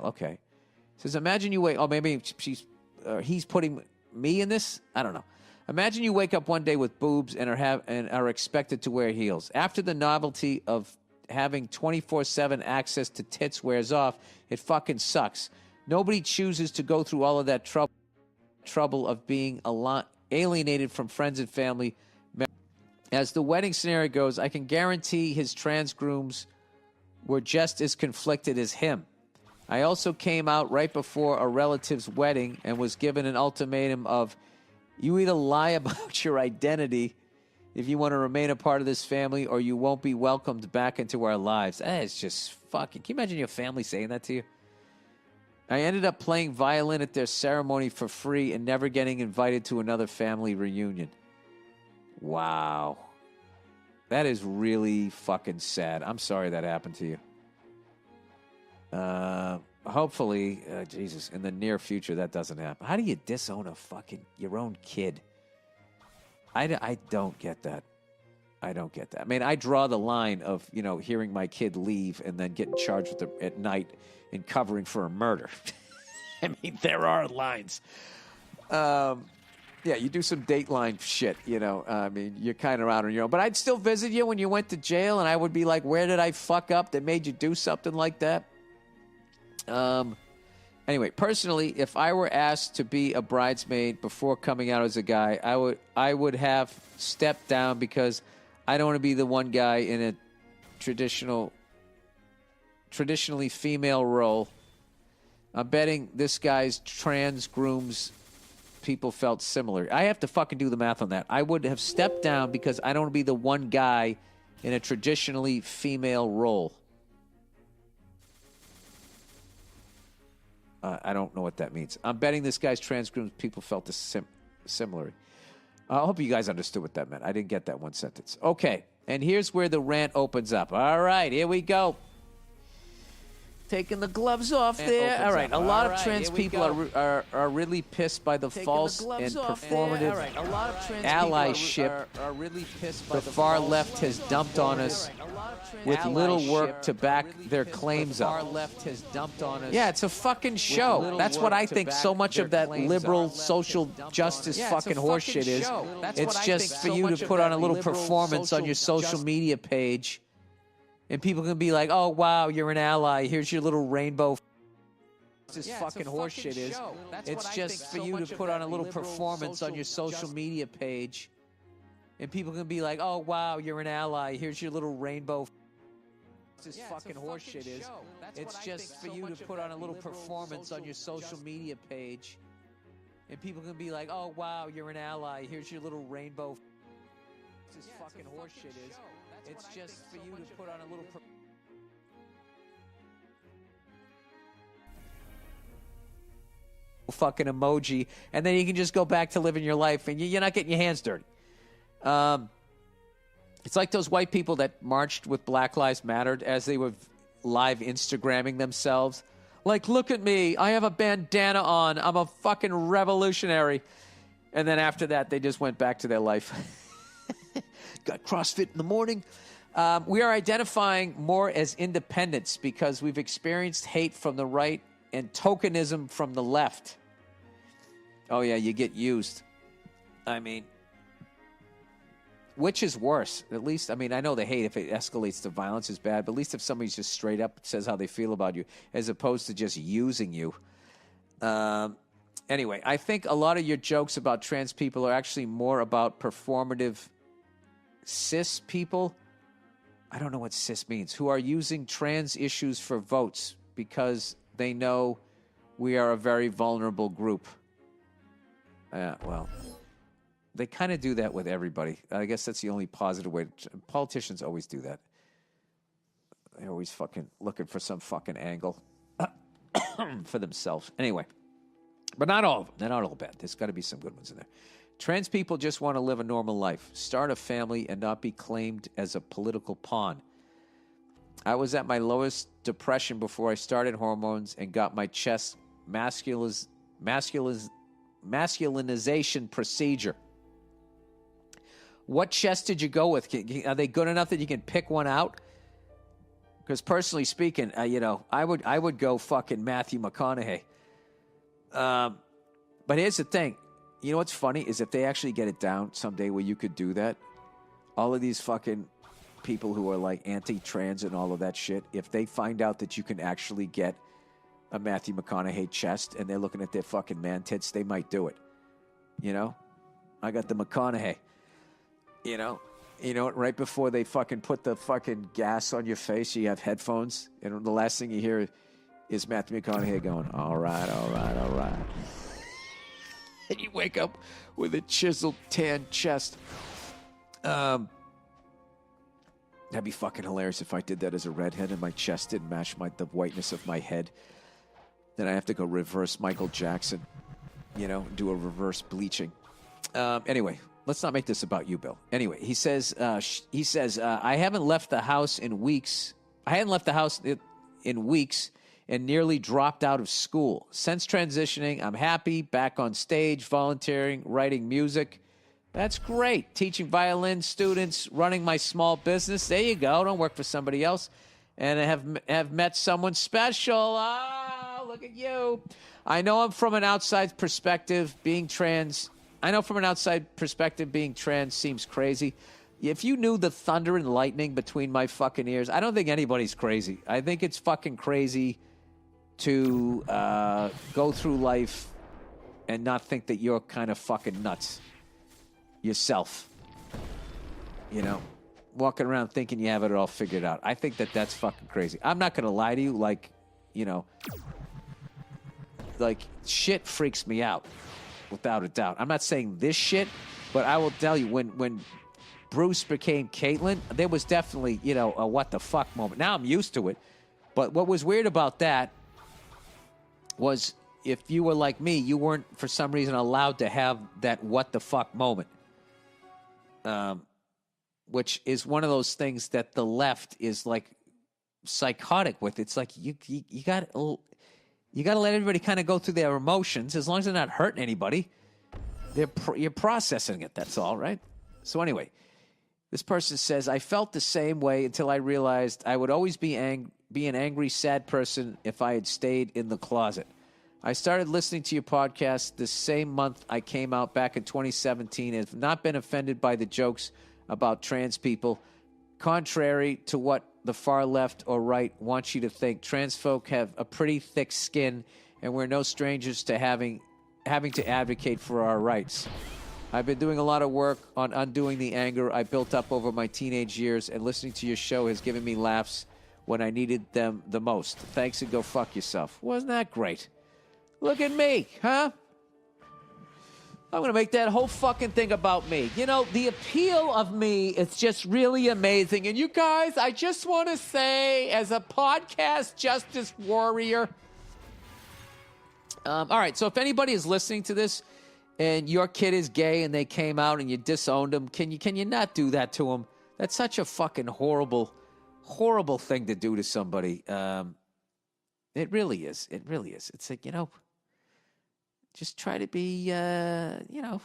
email. Okay. Says, imagine you wait. Oh, maybe he's putting me in this? I don't know. Imagine you wake up one day with boobs and are expected to wear heels. After the novelty of having 24/7 access to tits wears off, it fucking sucks. Nobody chooses to go through all of that trouble of being alienated from friends and family. As the wedding scenario goes, I can guarantee his trans grooms were just as conflicted as him. I also came out right before a relative's wedding and was given an ultimatum of, you either lie about your identity if you want to remain a part of this family, or you won't be welcomed back into our lives. It's just fucking... Can you imagine your family saying that to you? I ended up playing violin at their ceremony for free and never getting invited to another family reunion. Wow. That is really fucking sad. I'm sorry that happened to you. Hopefully, Jesus, in the near future, that doesn't happen. How do you disown your own kid? I don't get that. I don't get that. I mean, I draw the line of, hearing my kid leave and then getting charged with at night in covering for a murder. I mean, there are lines. Yeah, you do some Dateline shit, I mean, you're kind of out on your own. But I'd still visit you when you went to jail, and I would be like, where did I fuck up that made you do something like that? Anyway, personally, if I were asked to be a bridesmaid before coming out as a guy, I would have stepped down because I don't want to be the one guy in a traditionally female role. I'm betting this guy's trans grooms people felt similar. I have to fucking do the math on that. I would have stepped down because I don't want to be the one guy in a traditionally female role. I don't know what that means. I'm betting this guy's trans grooms people felt similar. I hope you guys understood what that meant. I didn't get that one sentence. Okay, and here's where the rant opens up. All right, here we go. Taking the gloves off there. All right, a lot of trans people are really pissed by the false and performative allyship the far left has dumped on us with little work to back their claims up. Yeah, it's a fucking show. That's what I think so much of that liberal social justice fucking horseshit is. It's just for you to put on a little performance on your social media page. And people can be like, oh, wow, you're an ally. Here's your little rainbow. This fucking horseshit is. It's just for you to put on a little performance on your social media page. And people can be like, oh, wow, you're an ally. Here's your little rainbow. This fucking horseshit is. It's just for you to put on a little performance on your social media page. And people can be like, oh, wow, you're an ally. Here's your little rainbow. This fucking horseshit is. It's just for you to put on a little... fucking emoji, and then you can just go back to living your life, and you're not getting your hands dirty. It's like those white people that marched with Black Lives Matter as they were live Instagramming themselves. Like, look at me. I have a bandana on. I'm a fucking revolutionary. And then after that, they just went back to their life. Got CrossFit in the morning. We are identifying more as independents because we've experienced hate from the right and tokenism from the left. Oh, yeah, you get used. I mean, which is worse? At least, I mean, I know the hate, if it escalates to violence, is bad, but at least if somebody's just straight up says how they feel about you, as opposed to just using you. Anyway, I think a lot of your jokes about trans people are actually more about performative cis people. I don't know what cis means, who are using trans issues for votes because they know we are a very vulnerable group. Well, they kind of do that with everybody. I guess that's the only positive way. Politicians always do that. They're always fucking looking for some fucking angle for themselves. Anyway, but not all of them. They're not all bad. There's got to be some good ones in there. Trans people just want to live a normal life, start a family, and not be claimed as a political pawn. I was at my lowest depression before I started hormones and got my chest masculinization procedure. What chest did you go with? Are they good enough that you can pick one out? Because personally speaking, you know, I would go fucking Matthew McConaughey. But here's the thing. You know what's funny is if they actually get it down someday where you could do that, all of these fucking people who are like anti-trans and all of that shit, if they find out that you can actually get a Matthew McConaughey chest and they're looking at their fucking man tits, they might do it. You know? I got the McConaughey. You know, right before they fucking put the fucking gas on your face, you have headphones, and the last thing you hear is Matthew McConaughey going, all right, all right, all right. And you wake up with a chiseled tan chest. That'd be fucking hilarious if I did that as a redhead and my chest didn't match the whiteness of my head. Then I have to go reverse Michael Jackson, you know, do a reverse bleaching. Anyway, let's not make this about you, Bill. Anyway, he says, I haven't left the house in weeks. I hadn't left the house in weeks and nearly dropped out of school. Since transitioning, I'm happy, back on stage, volunteering, writing music. That's great. Teaching violin students, running my small business. There you go. Don't work for somebody else. And I have met someone special. Oh, look at you. I know from an outside perspective, being trans seems crazy. If you knew the thunder and lightning between my fucking ears, I don't think anybody's crazy. I think it's fucking crazy to go through life and not think that you're kind of fucking nuts yourself. You know, walking around thinking you have it all figured out. I think that's fucking crazy. I'm not going to lie to you, like, you know, like shit freaks me out without a doubt. I'm not saying this shit, but I will tell you when Bruce became Caitlyn, there was definitely, you know, a what the fuck moment. Now I'm used to it. But what was weird about that was if you were like me, you weren't for some reason allowed to have that what the fuck moment. Which is one of those things that the left is like psychotic with. It's like you got to let everybody kind of go through their emotions as long as they're not hurting anybody. You're processing it. That's all, right? So anyway, this person says, I felt the same way until I realized I would always be an angry, sad person if I had stayed in the closet. I started listening to your podcast the same month I came out back in 2017 and have not been offended by the jokes about trans people. Contrary to what the far left or right wants you to think, trans folk have a pretty thick skin and we're no strangers to having to advocate for our rights. I've been doing a lot of work on undoing the anger I built up over my teenage years, and listening to your show has given me laughs when I needed them the most. Thanks and go fuck yourself. Wasn't that great? Look at me, huh? I'm going to make that whole fucking thing about me. You know, the appeal of me is just really amazing. And you guys, I just want to say, as a podcast justice warrior, all right, so if anybody is listening to this and your kid is gay and they came out and you disowned them, can you not do that to them? That's such a fucking horrible, horrible thing to do to somebody. It really is. It really is. It's like, you know, just try to be, you know,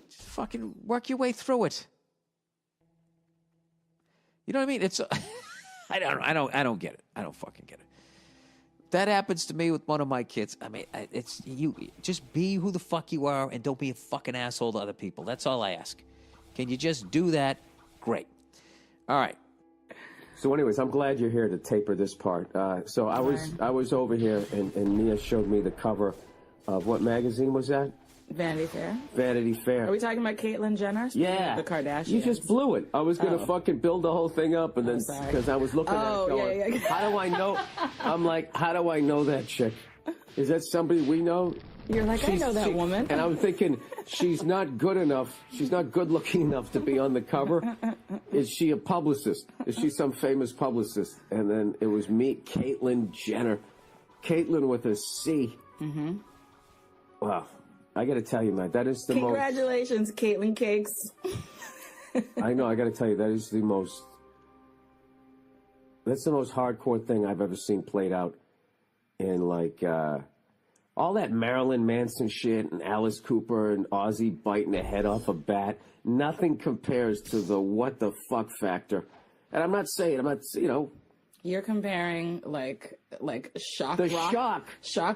just fucking work your way through it. You know what I mean? It's, I don't get it. I don't fucking get it. That happens to me with one of my kids. I mean, it's you. Just be who the fuck you are and don't be a fucking asshole to other people. That's all I ask. Can you just do that? Great. All right. So anyways, I'm glad you're here to taper this part. So I was over here and Mia showed me the cover of what magazine was that? Vanity Fair. Vanity Fair. Are we talking about Caitlyn Jenner? Yeah. The Kardashians. You just blew it. I was going to fucking build the whole thing up and then, because I was looking at it going, yeah. how do I know? I'm like, how do I know that chick? Is that somebody we know? You're like, I know that woman. And I'm thinking, she's not good enough. She's not good looking enough to be on the cover. Is she a publicist? Is she some famous publicist? And then it was me, Caitlyn Jenner. Caitlyn with a C. Mm-hmm. Wow. I got to tell you, man, that is the Congratulations, Caitlyn Cakes. I know, I got to tell you, that's the most hardcore thing I've ever seen played out in, like, all that Marilyn Manson shit and Alice Cooper and Ozzy biting the head off a bat. Nothing compares to the what the fuck factor And I'm not, you know. You're comparing like shock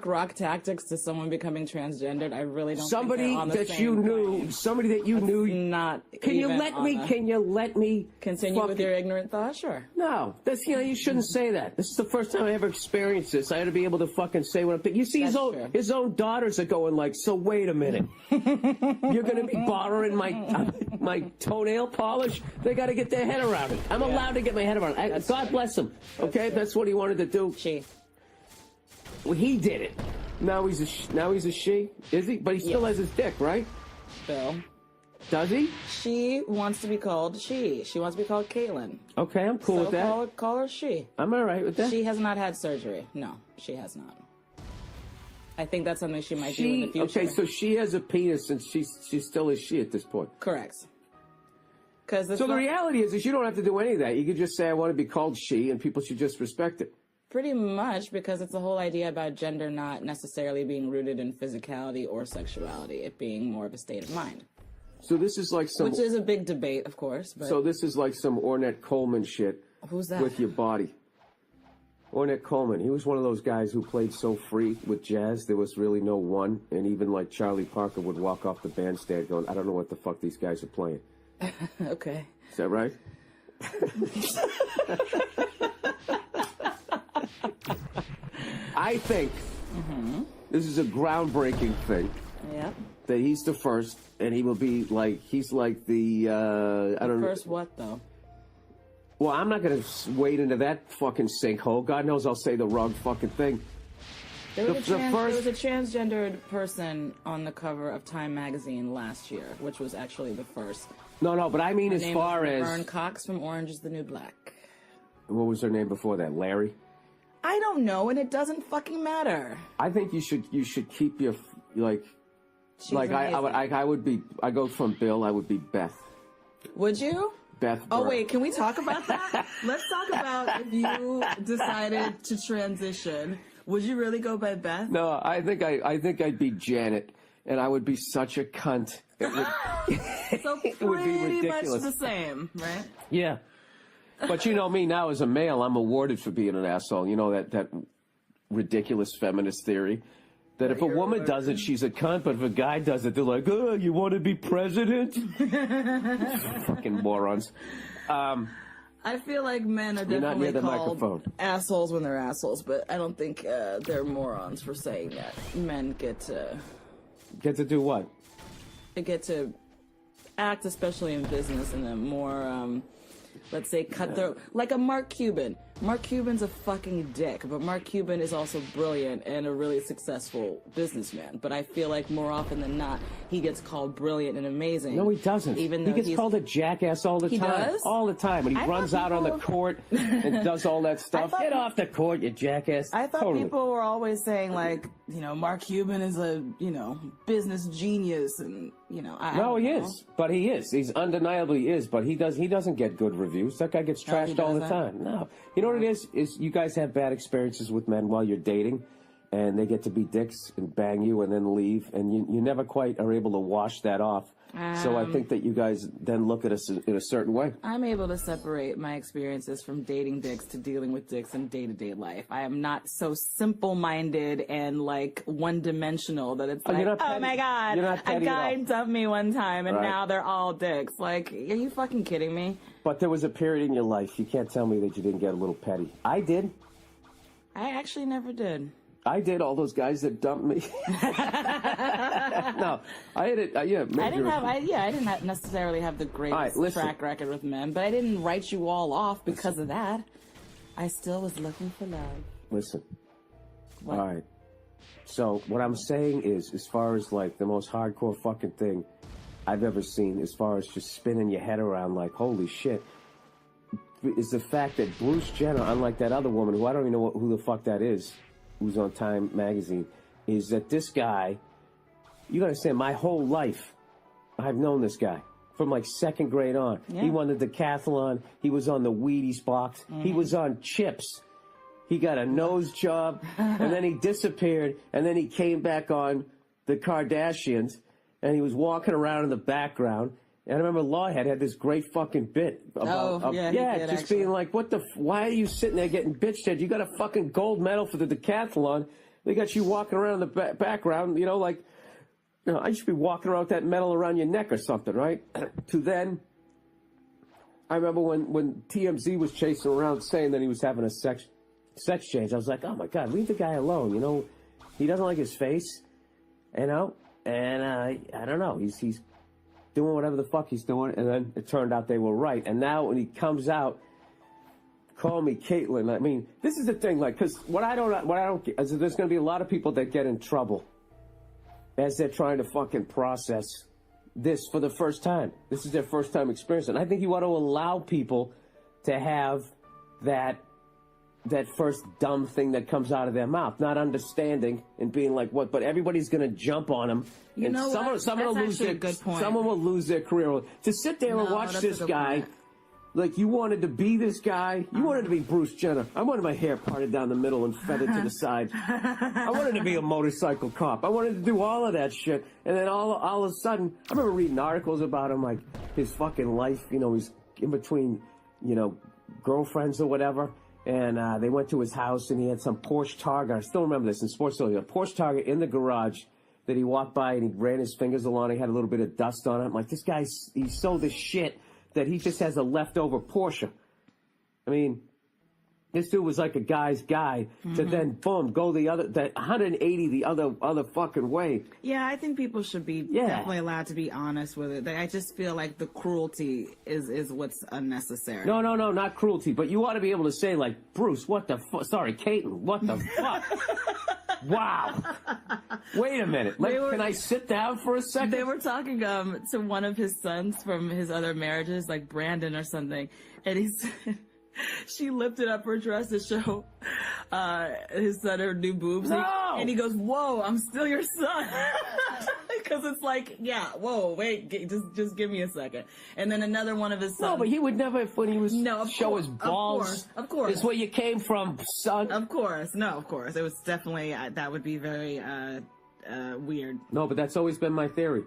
rock tactics to someone becoming transgendered. I really don't. Somebody think that you knew, plane. somebody that you knew. Not. Can you let me continue with your ignorant thought? Sure. No, that's you shouldn't say that. This is the first time I ever experienced this. I had to be able to fucking say what I'm thinking. You see, his own daughters are going like, so wait a minute, you're gonna be borrowing my toenail polish? They got to get their head around it. I'm allowed to get my head around it. God bless him. Okay, that's what he wanted to do. Well, he did it. Now he's a she. Is he? But he still has his dick, right? Bill. Does he? She wants to be called she. She wants to be called Caitlin. Okay, I'm cool with that. Call her she. I'm all right with that. She has not had surgery. No, she has not. I think that's something she might do in the future. Okay, so she has a penis and she still is she at this point. Correct. So the reality is you don't have to do any of that. You could just say, I want to be called she, and people should just respect it. Pretty much, because it's the whole idea about gender not necessarily being rooted in physicality or sexuality, it being more of a state of mind. So this is like some... Which is a big debate, of course. But so this is like some Ornette Coleman shit. Who's that? With your body. Ornette Coleman, he was one of those guys who played so free with jazz, there was really no one, and even like Charlie Parker would walk off the bandstand going, I don't know what the fuck these guys are playing. Okay. Is that right? I think this is a groundbreaking thing. Yeah. That he's the first, and he will be like, he's like the, I don't know. First what, though? Well, I'm not going to wade into that fucking sinkhole. God knows I'll say the wrong fucking thing. There was a transgendered person on the cover of Time magazine last year, which was actually the first. No, but I mean Her as name far was as... Laverne Cox from Orange is the New Black. What was her name before that? Larry? I don't know, and it doesn't fucking matter. I think you should keep your, like... She's like, amazing. I would be... I go from Bill, I would be Beth. Would you? Beth Oh, Burr. wait, can we talk about that? Let's talk about if you decided to transition. Would you really go by Beth? No, I think I'd be Janet, and I would be such a cunt. It would, So it would be pretty much ridiculous. the same, right? Yeah. But you know me now as a male, I'm awarded for being an asshole. You know that ridiculous feminist theory? That if a woman does it, she's a cunt, but if a guy does it, they're like, oh, you want to be president? Fucking morons. I feel like men are definitely called assholes when they're assholes, but I don't think they're morons for saying that. Men get to... Get to do what? They get to act, especially in business, in a more, let's say, cutthroat. Like a Mark Cuban. Mark Cuban's a fucking dick, but Mark Cuban is also brilliant and a really successful businessman. But I feel like more often than not, he gets called brilliant and amazing. No, he doesn't. Even he though gets called a jackass all the time. Does? All the time. When he runs out on the court and does all that stuff. Get off the court, you jackass. I thought people were always saying, like, you know, Mark Cuban is a, you know, business genius and, you know, No, he is. But he is. He's undeniably is, but he doesn't get good reviews. That guy gets trashed all the time. No. You know what it is you guys have bad experiences with men while you're dating, and they get to be dicks and bang you and then leave, and you never quite are able to wash that off. So I think that you guys then look at us in a certain way. I'm able to separate my experiences from dating dicks to dealing with dicks in day-to-day life. I am not so simple-minded and, like, one-dimensional that it's like, oh my God, a guy dumped me one time and now they're all dicks. Like, are you fucking kidding me? But there was a period in your life, you can't tell me that you didn't get a little petty. I did. I actually never did. I did. All those guys that dumped me. No, I had it. Yeah, I didn't necessarily have the greatest track record with men, but I didn't write you all off because of that. I still was looking for love. Listen. What? All right. So what I'm saying is, as far as like the most hardcore fucking thing I've ever seen, as far as just spinning your head around like, holy shit, is the fact that Bruce Jenner, unlike that other woman who I don't even know who the fuck that is, who's on Time magazine, is that this guy, you gotta understand, my whole life, I've known this guy. From like second grade on. Yeah. He won the decathlon. He was on the Wheaties box. Mm-hmm. He was on Chips. He got a nose job, and then he disappeared, and then he came back on the Kardashians, and he was walking around in the background, And I remember Lawhead had this great fucking bit about, he did, just actually. being like, why are you sitting there getting bitched at? You got a fucking gold medal for the decathlon. They got you walking around in the background, I should be walking around with that medal around your neck or something, right? To then, I remember when TMZ was chasing around saying that he was having a sex change. I was like, oh my God, leave the guy alone. He doesn't like his face, and I don't know. He's doing whatever the fuck he's doing, and then it turned out they were right. And now when he comes out, call me Caitlyn. I mean, this is the thing, because what I don't get is that there's going to be a lot of people that get in trouble as they're trying to fucking process this for the first time. This is their first time experience, and I think you ought to allow people to have that first dumb thing that comes out of their mouth, not understanding and being like, what? But everybody's going to jump on them. You know what? Someone will lose actually a good point. Someone will lose their career. To sit there and watch this guy, like you wanted to be this guy. You wanted to be Bruce Jenner. I wanted my hair parted down the middle and feathered to the side. I wanted to be a motorcycle cop. I wanted to do all of that shit. And then all of a sudden, I remember reading articles about him, like his fucking life. He's in between, girlfriends or whatever. And they went to his house, and he had some Porsche Target. I still remember this in Sports Illustrated. A Porsche Target in the garage that he walked by, and he ran his fingers along. He had a little bit of dust on it. I'm like, this guy's, he's so the shit that he just has a leftover Porsche. I mean, this dude was like a guy's guy to then, boom, go that 180 the other fucking way. Yeah, I think people should be definitely allowed to be honest with it. I just feel like the cruelty is what's unnecessary. No, not cruelty, but you ought to be able to say, like, Bruce, what the fuck? Sorry, Caitlyn, what the fuck? Wow. Wait a minute. Can I sit down for a second? They were talking to one of his sons from his other marriages, like Brandon or something, and he said she lifted up her dress to show his son her new boobs. No! And he goes, whoa, I'm still your son. Because it's like, yeah, whoa, wait, just give me a second. And then another one of his sons. No, but he would never, when he was show his balls. Of course. It's where you came from, son. Of course. No, of course. It was definitely, that would be very weird. No, but that's always been my theory.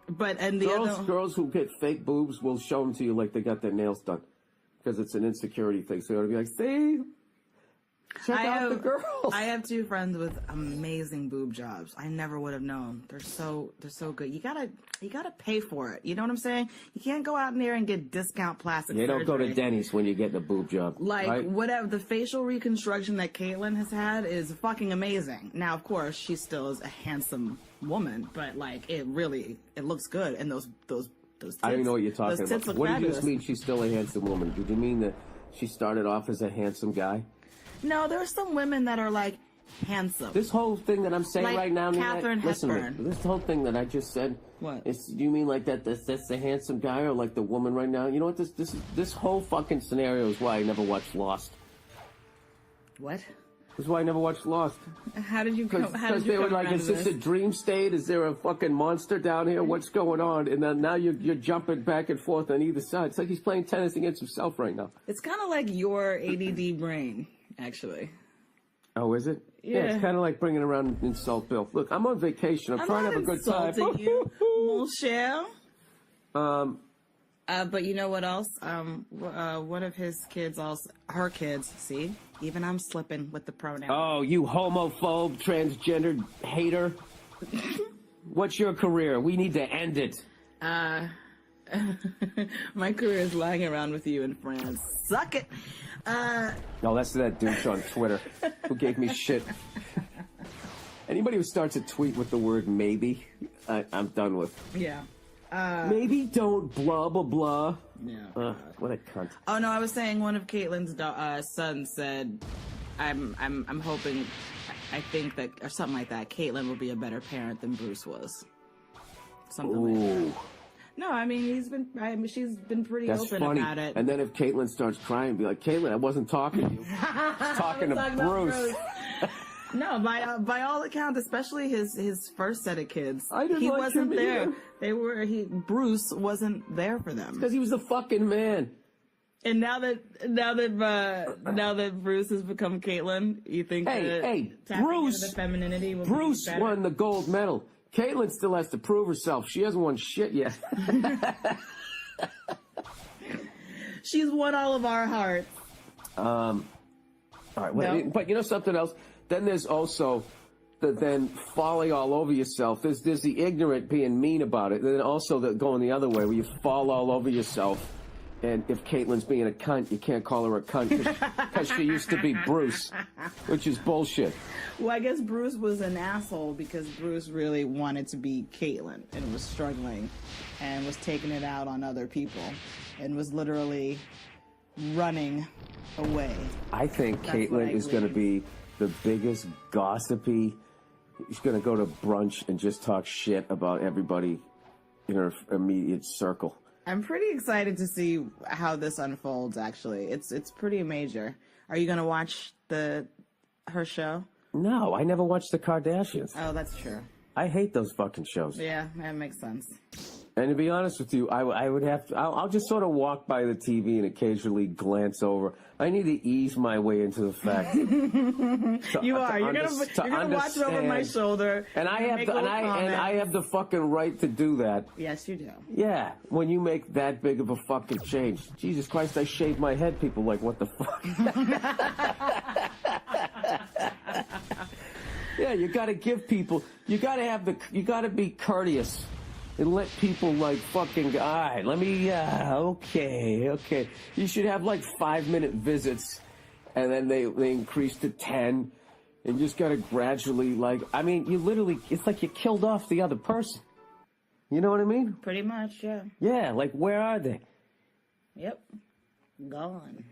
But, and the girls who get fake boobs will show them to you like they got their nails done. Because it's an insecurity thing. So you ought to be like, see? Check out the girls. I have two friends with amazing boob jobs. I never would have known. They're so good. You gotta pay for it. You know what I'm saying? You can't go out in there and get discount plastic surgery. You don't go to Denny's when you get a boob job. Like, right? whatever, the facial reconstruction that Caitlyn has had is fucking amazing. Now, of course, she still is a handsome woman, but like, it looks good. And those tits, I don't even know what you're talking those tits about. look What do you fabulous. just mean she's still a handsome woman? Did you mean that she started off as a handsome guy? No, there are some women that are like handsome. This whole thing that I'm saying Like right now, Katharine listen to me. Hepburn. This whole thing that I just said. What? Do you mean like that? That's the handsome guy, or like the woman right now? You know what? This whole fucking scenario is why I never watched Lost. What? This is why I never watched Lost. How did you come? Because they were like, is this a dream state? Is there a fucking monster down here? What's going on? And then now you're jumping back and forth on either side. It's like he's playing tennis against himself right now. It's kind of like your ADD brain, actually. Oh, is it? Yeah. It's kind of like bringing around an insult bill. Look, I'm on vacation. I'm trying to have a good time. insulting you, mon cher. But you know what else? One of his kids her kids, see? Even I'm slipping with the pronoun. Oh, you homophobe, transgender hater. What's your career? We need to end it. My career is lying around with you in France. Suck it. No, that's that douche on Twitter who gave me shit. Anybody who starts a tweet with the word maybe, I'm done with. Yeah. Maybe don't blah, blah, blah. Yeah. What a cunt. Oh no, I was saying one of Caitlyn's sons said, "I'm hoping, I think that, or something like that. Caitlyn will be a better parent than Bruce was." Something like that. No, I mean she's been pretty open funny. about it. And then if Caitlyn starts crying, be like, Caitlyn, I wasn't talking to you. I was talking to Bruce. No, by all accounts, especially his first set of kids, he wasn't there. Bruce wasn't there for them because he was the fucking man. And now that Bruce has become Caitlyn, you think hey, tapping Bruce, into the femininity will Bruce be better? won the gold medal. Caitlyn still has to prove herself. She hasn't won shit yet. She's won all of our hearts. All right, No. but you know something else? Then there's also then falling all over yourself. There's the ignorant being mean about it. Then also going the other way where you fall all over yourself. And if Caitlin's being a cunt, you can't call her a cunt because she used to be Bruce, which is bullshit. Well, I guess Bruce was an asshole because Bruce really wanted to be Caitlyn and was struggling and was taking it out on other people and was literally running away. I think That's what Caitlyn I is going to believe. be the biggest gossipy. She's going to go to brunch and just talk shit about everybody in her immediate circle. I'm pretty excited to see how this unfolds. Actually, it's pretty major. Are you gonna watch her show? No, I never watched the Kardashians. Oh, that's true. I hate those fucking shows. Yeah, that makes sense. And to be honest with you, I would have to. I'll just sort of walk by the TV and occasionally glance over. I need to ease my way into the fact. You are. You're gonna watch it over my shoulder. And I have I have the fucking right to do that. Yes, you do. Yeah, when you make that big of a fucking change. Jesus Christ, I shaved my head. People like, what the fuck? Yeah, you got to give people. You got to be courteous. And let people like fucking, all right, let me, okay. You should have like 5-minute visits and then they increase to 10 and just gotta gradually you literally, it's like you killed off the other person. You know what I mean? Pretty much, yeah. Yeah, like where are they? Yep. Gone.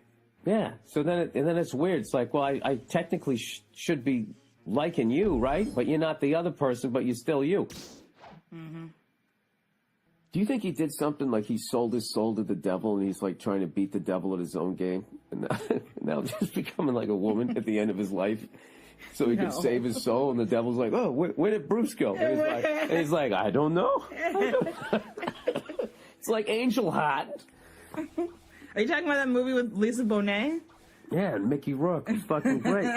Yeah, so then it's weird. It's like, well, I technically should be liking you, right? But you're not the other person, but you're still you. Mm-hmm. Do you think he did something like he sold his soul to the devil and he's like trying to beat the devil at his own game? And now just becoming like a woman at the end of his life so he can save his soul. And the devil's like, oh, where did Bruce go? And he's like, I don't know. It's like Angel Heart. Are you talking about that movie with Lisa Bonet? Yeah, and Mickey Rourke is fucking great.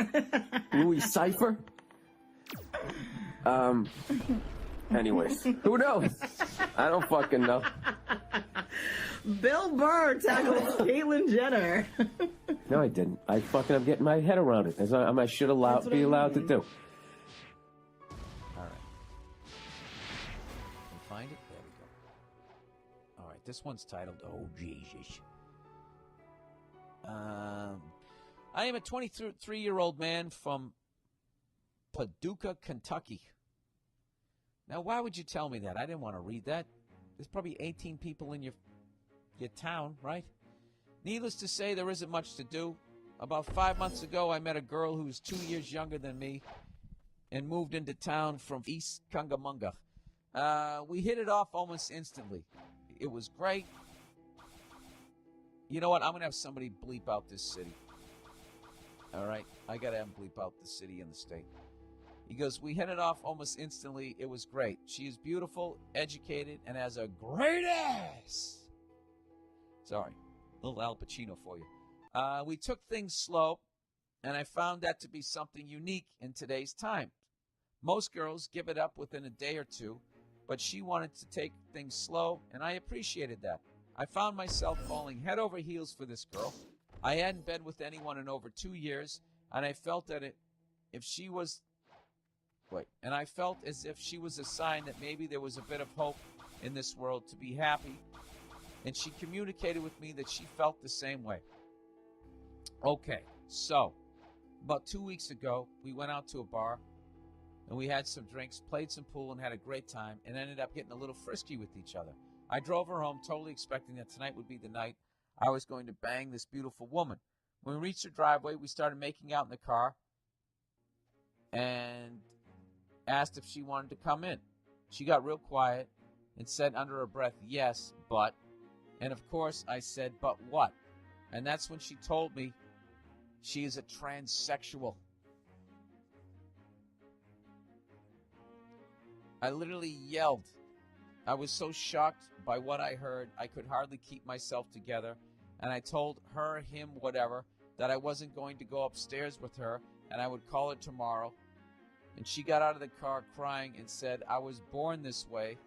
Louis Cypher. Anyways, who knows? I don't fucking know. Bill Burr tackled Caitlyn Jenner. No, I didn't. I'm getting my head around it, as I should be allowed to do. All right. Can you find it? There we go. All right, this one's titled, Oh, Jesus. I am a 23-year-old man from Paducah, Kentucky. Now, why would you tell me that? I didn't want to read that. There's probably 18 people in your town, right? Needless to say, there isn't much to do. About 5 months ago, I met a girl who was 2 years younger than me and moved into town from East Cungamunga. We hit it off almost instantly. It was great. You know what? I'm going to have somebody bleep out this city. All right? I got to have them bleep out the city and the state. He goes, we hit it off almost instantly. It was great. She is beautiful, educated, and has a great ass. Sorry, little Al Pacino for you. We took things slow, and I found that to be something unique in today's time. Most girls give it up within a day or two, but she wanted to take things slow, and I appreciated that. I found myself falling head over heels for this girl. I hadn't been with anyone in over 2 years, and I felt that I felt as if she was a sign that maybe there was a bit of hope in this world to be happy. And she communicated with me that she felt the same way. Okay, so about 2 weeks ago, we went out to a bar and we had some drinks, played some pool, and had a great time, and ended up getting a little frisky with each other. I drove her home totally expecting that tonight would be the night I was going to bang this beautiful woman. When we reached her driveway, we started making out in the car and asked if she wanted to come in. She got real quiet and said under her breath, yes, but. And of course, I said, but what? And that's when she told me she is a transsexual. I literally yelled. I was so shocked by what I heard, I could hardly keep myself together. And I told her, him, whatever, that I wasn't going to go upstairs with her and I would call her tomorrow. And she got out of the car crying and said, I was born this way.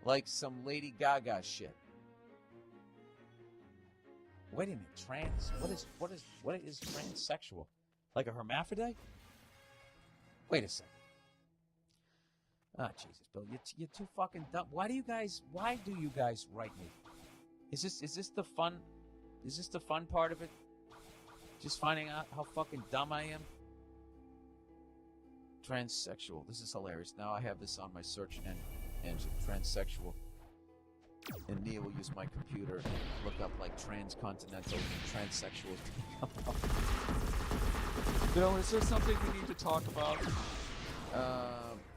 Like some Lady Gaga shit. Wait a minute, what is transsexual? Like a hermaphrodite? Wait a second. Ah, Jesus, Bill, you're too fucking dumb. Why do you guys write me? Is this the fun part of it? Just finding out how fucking dumb I am? Transsexual. This is hilarious. Now I have this on my search engine. Transsexual. And Nia will use my computer and look up like transcontinental and transsexual. Bill, is there something we need to talk about?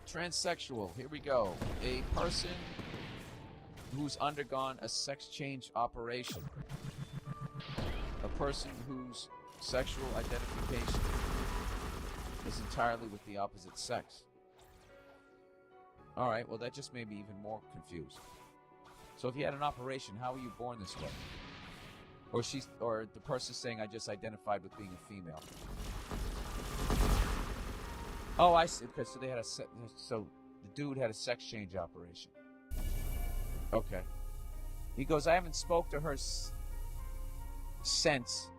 Transsexual. Here we go. A person who's undergone a sex change operation. A person whose sexual identification is entirely with the opposite sex. All right, well, that just made me even more confused. So if you had an operation, how were you born this way? Or the person saying I just identified with being a female. Oh, I see. Okay, so so the dude had a sex change operation. Okay. He goes, I haven't spoke to her since.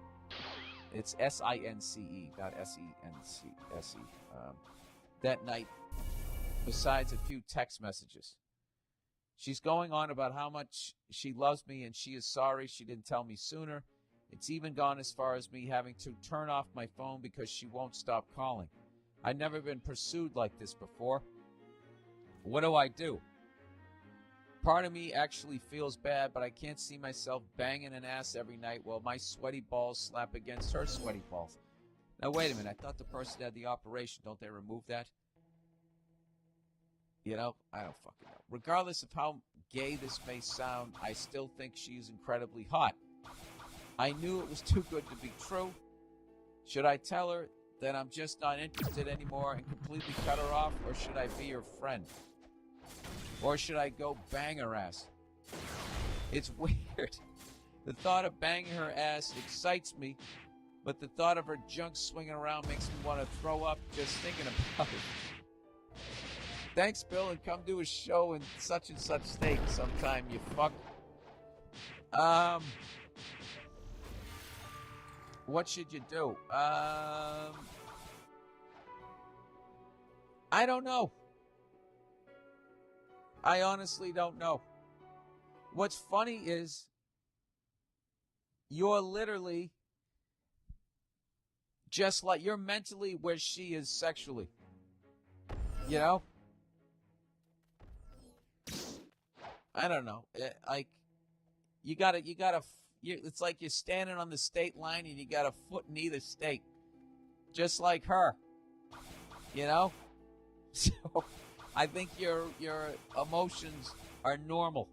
It's S-I-N-C-E, not S-E-N-C-S-E. That night, besides a few text messages. She's going on about how much she loves me and she is sorry she didn't tell me sooner. It's even gone as far as me having to turn off my phone because she won't stop calling. I've never been pursued like this before. What do I do? Part of me actually feels bad, but I can't see myself banging an ass every night while my sweaty balls slap against her sweaty balls. Now, wait a minute. I thought the person had the operation. Don't they remove that? You know, I don't fucking know. Regardless of how gay this may sound, I still think she's incredibly hot. I knew it was too good to be true. Should I tell her that I'm just not interested anymore and completely cut her off, or should I be her friend? Or should I go bang her ass? It's weird. The thought of banging her ass excites me, but the thought of her junk swinging around makes me want to throw up just thinking about it. Thanks, Bill, and come do a show in such and such state sometime, you fuck. What should you do? I don't know. I honestly don't know. What's funny is you're literally just like, you're mentally where she is sexually. You know? I don't know. It's like you're standing on the state line and you got a foot in either state. Just like her. You know? So I think your emotions are normal.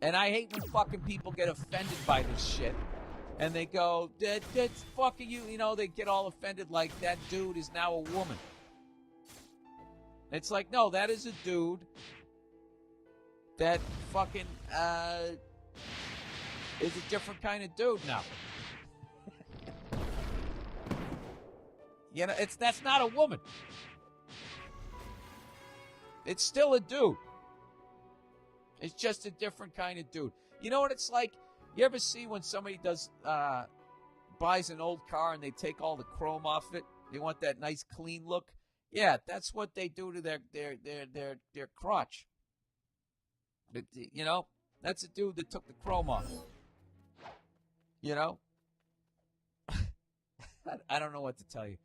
And I hate when fucking people get offended by this shit. And they go, that's fucking you. You know, they get all offended like that dude is now a woman. It's like, no, that is a dude that fucking is a different kind of dude now. You know, that's not a woman. It's still a dude. It's just a different kind of dude. You know what it's like? You ever see when somebody buys an old car and they take all the chrome off it? They want that nice clean look. Yeah, that's what they do to their crotch. You know, that's a dude that took the chrome off. You know, I don't know what to tell you,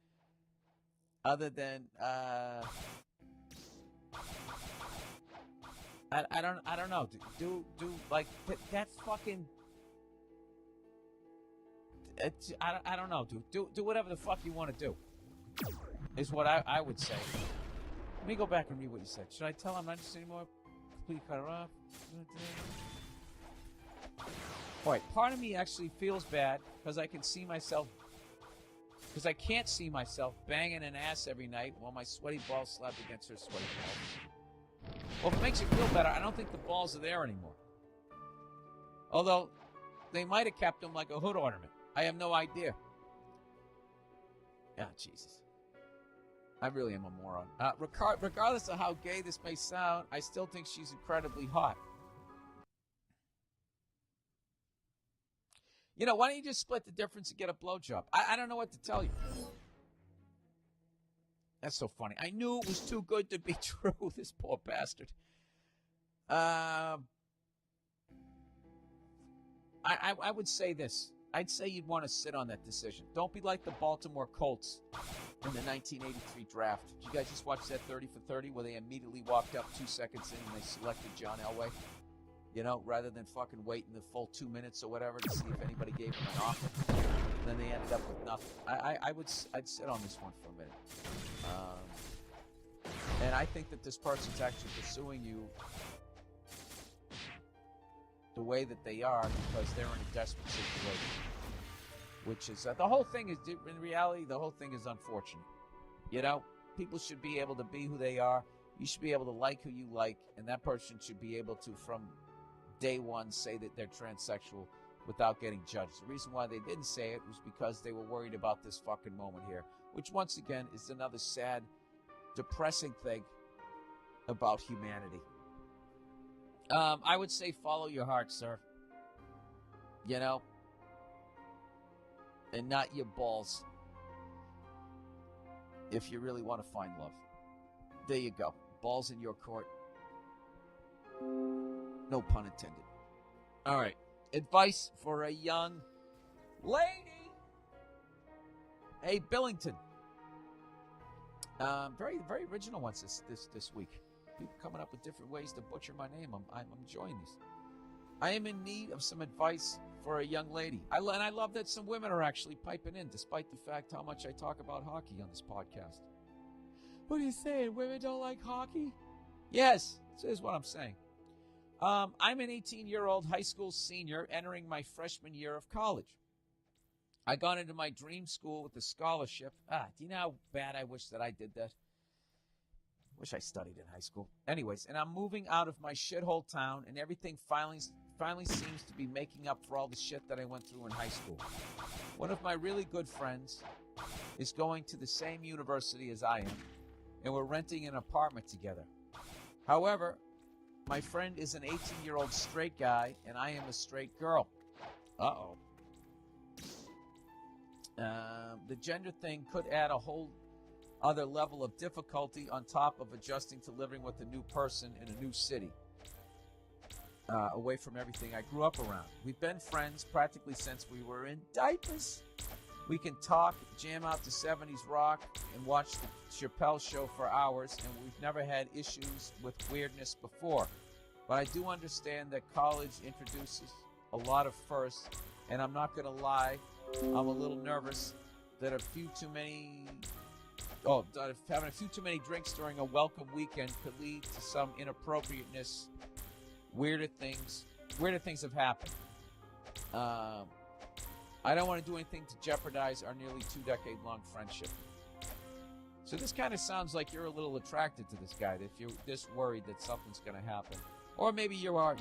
other than I don't know. Do like that's fucking. I don't know. Do whatever the fuck you want to do. Is what I would say. Let me go back and read what you said. Should I tell him I'm not interested anymore? Completely cut her off. All right. Part of me actually feels bad because I can't see myself banging an ass every night while my sweaty balls slap against her sweaty balls. Well, if it makes you feel better, I don't think the balls are there anymore. Although they might have kept them like a hood ornament. I have no idea. Ah, Jesus. I really am a moron. Regardless of how gay this may sound, I still think she's incredibly hot. You know, why don't you just split the difference and get a blowjob? I don't know what to tell you. That's so funny. I knew it was too good to be true, this poor bastard. I would say this. I'd say you'd want to sit on that decision. Don't be like the Baltimore Colts in the 1983 draft. Did you guys just watch that 30 for 30 where they immediately walked up 2 seconds in and they selected John Elway? You know, rather than fucking waiting the full 2 minutes or whatever to see if anybody gave him an offer. And then they ended up with nothing. I'd sit on this one for a minute. And I think that this person's actually pursuing you the way that they are because they're in a desperate situation. Which is, the whole thing is, in reality, the whole thing is unfortunate. You know, people should be able to be who they are. You should be able to like who you like. And that person should be able to, from day one, say that they're transsexual without getting judged. The reason why they didn't say it was because they were worried about this fucking moment here. Which, once again, is another sad, depressing thing about humanity. I would say follow your heart, sir. You know? And not your balls. If you really want to find love. There you go. Balls in your court. No pun intended. All right. Advice for a young lady. Hey, Billington. Very, very original ones this week. People coming up with different ways to butcher my name. I'm enjoying these. I am in need of some advice for a young lady. And I love that some women are actually piping in, despite the fact how much I talk about hockey on this podcast. What are you saying? Women don't like hockey? Yes, this is what I'm saying. I'm an 18-year-old high school senior entering my freshman year of college. I got into my dream school with a scholarship. Do you know how bad I wish that I did that? Wish I studied in high school. Anyways, and I'm moving out of my shithole town, and everything finally seems to be making up for all the shit that I went through in high school. One of my really good friends is going to the same university as I am, and we're renting an apartment together. However, my friend is an 18-year-old straight guy, and I am a straight girl. Uh-oh. The gender thing could add a whole other level of difficulty on top of adjusting to living with a new person in a new city, away from everything I grew up around. We've been friends practically since we were in diapers. We can talk, jam out to 70s rock, and watch the Chappelle Show for hours, and we've never had issues with weirdness before. But I do understand that college introduces a lot of firsts, and I'm not going to lie, I'm a little nervous that having a few too many drinks during a welcome weekend could lead to some inappropriateness. Weirder things have happened. I don't want to do anything to jeopardize our nearly 2-decade-long friendship. So this kind of sounds like you're a little attracted to this guy, if you're this worried that something's going to happen. Or maybe you're 18,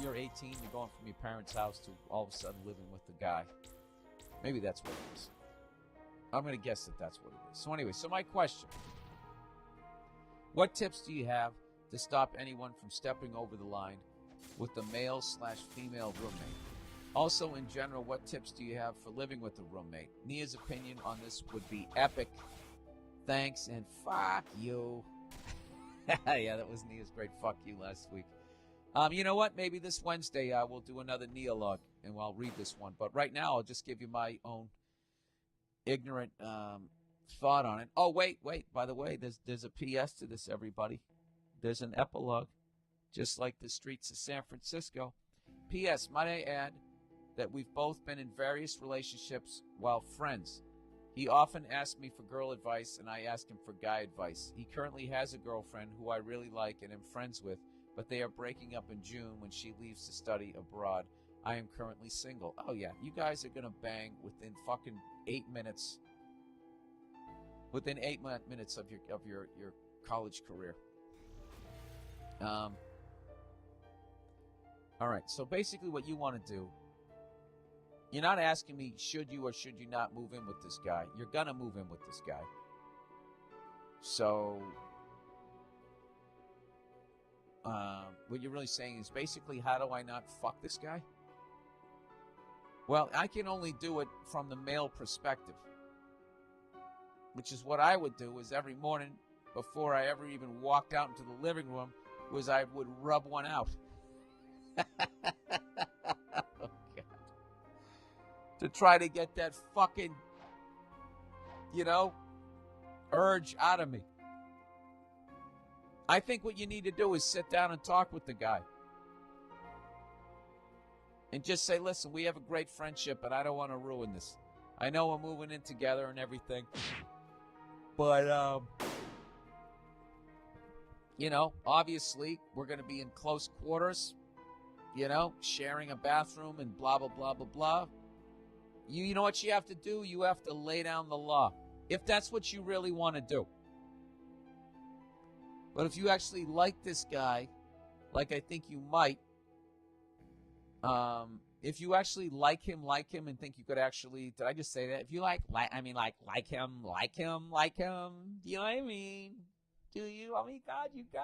you're going from your parents' house to all of a sudden living with the guy. Maybe that's what it is. I'm going to guess that that's what it is. So anyway, my question. What tips do you have to stop anyone from stepping over the line with the male/female roommate? Also, in general, what tips do you have for living with a roommate? Nia's opinion on this would be epic. Thanks, and fuck you. Yeah, that was Nia's great fuck you last week. You know what? Maybe this Wednesday we'll do another Nia log, and I'll read this one. But right now, I'll just give you my own ignorant thought on it. Oh, wait. By the way, there's a PS to this, everybody. There's an epilogue, just like the streets of San Francisco. PS, might I add that we've both been in various relationships while friends. He often asks me for girl advice, and I ask him for guy advice. He currently has a girlfriend who I really like and am friends with, but they are breaking up in June when she leaves to study abroad. I am currently single. Oh, yeah, you guys are going to bang within fucking 8 minutes. Within 8 minutes of your college career. All right, so basically what you want to do, you're not asking me should you or should you not move in with this guy. You're going to move in with this guy. So, what you're really saying is basically, how do I not fuck this guy? Well, I can only do it from the male perspective, which is what I would do is every morning before I ever even walked out into the living room was I would rub one out. Oh, God. To try to get that fucking, urge out of me. I think what you need to do is sit down and talk with the guy. And just say, listen, we have a great friendship, but I don't want to ruin this. I know we're moving in together and everything. But, obviously, we're going to be in close quarters, sharing a bathroom and blah, blah, blah, blah, blah. You know what you have to do? You have to lay down the law. If that's what you really want to do. But if you actually like this guy, like I think you might, if you actually like him, and think you could actually, did I just say that? If you like him, do you know what I mean? Do you? Oh my God, you guys.